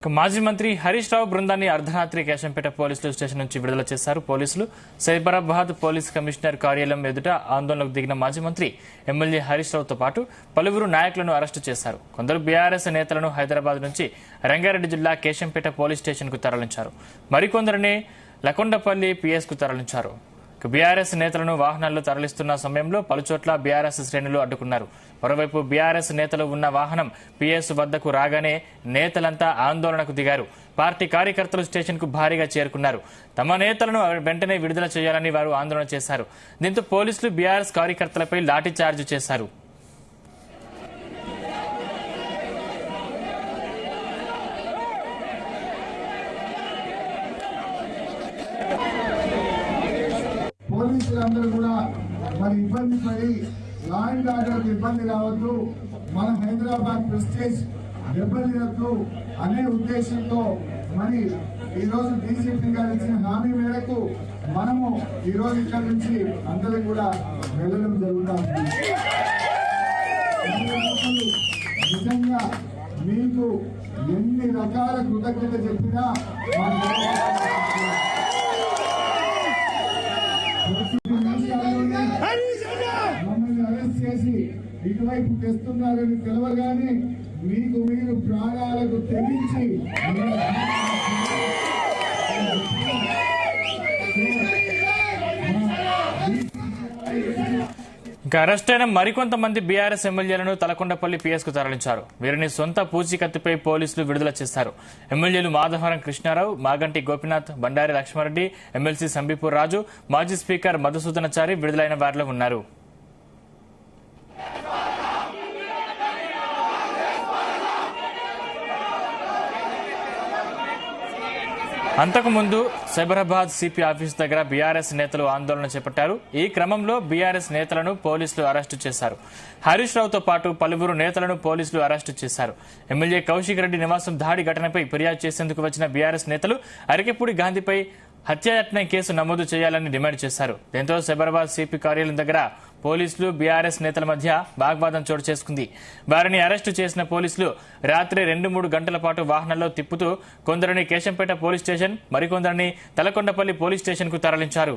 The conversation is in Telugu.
మాజీ మంత్రి హరీష్ రావు బృందాన్ని అర్ధరాత్రి కేశంపేట పోలీసులు స్టేషన్ నుంచి విడుదల చేశారు. పోలీసులు సైబరాబాద్ పోలీస్ కమిషనర్ కార్యాలయం ఎదుట ఆందోళనకు దిగిన మాజీ మంత్రి ఎమ్మెల్యే హరీష్ రావుతో పాటు పలువురు నాయకులను అరెస్టు చేశారు. కొందరు బీఆర్ఎస్ నేతలను హైదరాబాద్ నుంచి రంగారెడ్డి జిల్లా కేశంపేట పోలీస్ స్టేషన్ కు తరలించారు. మరికొందరిని లకొండపల్లి పిఎస్ కు తరలించారు. బీఆర్ఎస్ నేతలను వాహనాల్లో తరలిస్తున్న సమయంలో పలుచోట్ల బీఆర్ఎస్ శ్రేణులు అడ్డుకున్నారు. మరోవైపు బీఆర్ఎస్ నేతలు ఉన్న వాహనం పిఎస్ వద్దకు రాగానే నేతలంతా ఆందోళనకు దిగారు. పార్టీ కార్యకర్తలు స్టేషన్ కు భారీగా చేరుకున్నారు. తమ నేతలను వెంటనే విడుదల చేయాలని వారు ఆందోళన చేశారు. దీంతో పోలీసులు బీఆర్ఎస్ కార్యకర్తలపై లాఠీ చార్జ్ చేశారు. పోలీసులందరూ కూడా మరి ఇబ్బంది పడి లా అండ్ ఆర్డర్ ఇబ్బంది రావద్దు, మన హైదరాబాద్ ప్రెస్టేజ్ దెబ్బతినద్దు అనే ఉద్దేశంతో మరి ఈ రోజు డీజీపీ గారు ఇచ్చిన హామీ మేరకు మనము ఈ రోజు ఇక్కడ నుంచి అందరం కూడా వెళ్ళడం జరుగుతుంది. నిజంగా మీకు ఎన్ని రకాల కృతజ్ఞత చెప్పినా మమ్మల్ని అరెస్ట్ చేసి ఇటువైపు తెస్తున్నారని తెలవగానే మీకు మీరు ప్రాణాలకు తెగించి అరెస్ట్ అయిన మరికొంతమంది బీఆర్ఎస్ ఎమ్మెల్యేలను తలకొండపల్లి పిఎస్ కు తరలించారు. వీరిని సొంత పూచీకత్తుపై పోలీసులు విడుదల చేశారు. ఎమ్మెల్యేలు మాధవరం కృష్ణారావు, మాగంటి గోపీనాథ్, బండారి లక్ష్మారెడ్డి, ఎమ్మెల్సీ సంబీపూర్ రాజు, మాజీ స్పీకర్ మధుసూదనాచారి విడుదలైన వారిలో ఉన్నారు. అంతకుముందు సైబరాబాద్ సిపి ఆఫీస్ దగ్గర బీఆర్ఎస్ నేతలు ఆందోళన చేపట్టారు. ఈ క్రమంలో బీఆర్ఎస్ నేతలను పోలీసులు అరెస్టు చేశారు. హరీష్ రావుతో పాటు పలువురు నేతలను పోలీసులు అరెస్టు చేశారు. ఎమ్మెల్యే కౌశిక్ రెడ్డి నివాసం దాడి ఘటనపై ఫిర్యాదు చేసేందుకు వచ్చిన బీఆర్ఎస్ నేతలు అరికెపూడి గాంధీపై హత్యాయత్నం కేసు నమోదు చేయాలని డిమాండ్ చేశారు. దీంతో సైబరాబాద్ సిపి కార్యాలయం దగ్గర పోలీసులు బీఆర్ఎస్ నేతల మధ్య వాగ్వాదం చోటు చేసుకుంది. వారిని అరెస్టు చేసిన పోలీసులు రాత్రి 2-3 గంటల పాటు వాహనాల్లో తిప్పుతూ కొందరిని కేశంపేట పోలీస్ స్టేషన్, మరికొందరిని తలకొండపల్లి పోలీస్ స్టేషన్ కు తరలించారు.